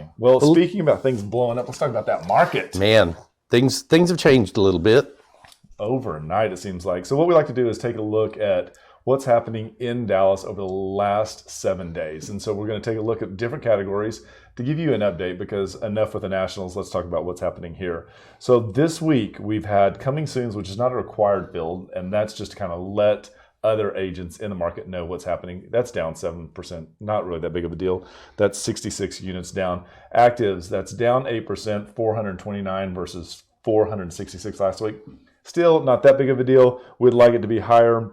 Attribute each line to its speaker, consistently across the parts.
Speaker 1: definitely. Well, speaking about things blowing up, let's talk about that market.
Speaker 2: Man, things have changed a little bit.
Speaker 1: Overnight, it seems like. So what we like to do is take a look at what's happening in Dallas over the last 7 days. And so we're going to take a look at different categories to give you an update, because enough with the nationals, let's talk about what's happening here. So this week we've had coming soons, which is not a required build, and that's just to kind of let other agents in the market know what's happening. That's down 7%, not really that big of a deal. That's 66 units down. Actives, that's down 8%, 429 versus 466 last week. Still not that big of a deal. We'd like it to be higher.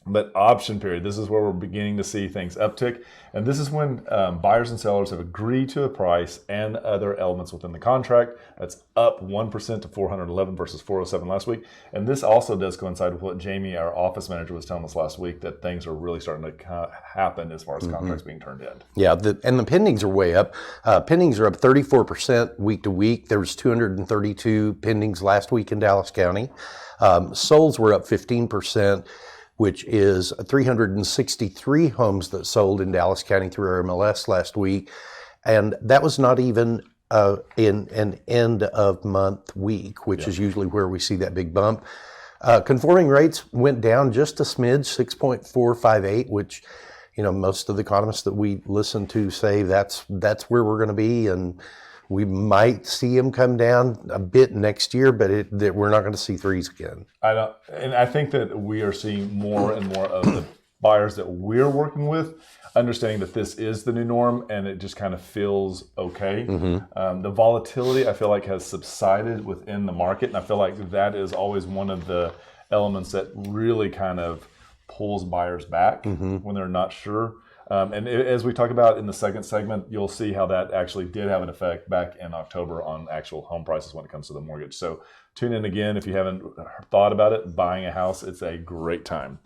Speaker 1: But option period, this is where we're beginning to see things uptick. And this is when buyers and sellers have agreed to a price and other elements within the contract. That's up 1% to 411 versus 407 last week. And this also does coincide with what Jamie, our office manager, was telling us last week, that things are really starting to happen as far as contracts being turned in.
Speaker 2: Yeah, and the pendings are way up. Pendings are up 34% week to week. There was 232 pendings last week in Dallas County. Solds were up 15%. Which is 363 homes that sold in Dallas County through our MLS last week. And that was not even in an end of month week, which is usually where we see that big bump. Conforming rates went down just a smidge, 6.458, which, you know, most of the economists that we listen to say that's where we're going to be. And we might see them come down a bit next year, but we're not going to see threes again.
Speaker 1: I think that we are seeing more and more of the buyers that we're working with understanding that this is the new norm, and it just kind of feels okay. The volatility, I feel like, has subsided within the market, and I feel like that is always one of the elements that really kind of pulls buyers back when they're not sure. And as we talk about in the second segment, you'll see how that actually did have an effect back in October on actual home prices when it comes to the mortgage. So tune in again if you haven't thought about it. Buying a house, it's a great time.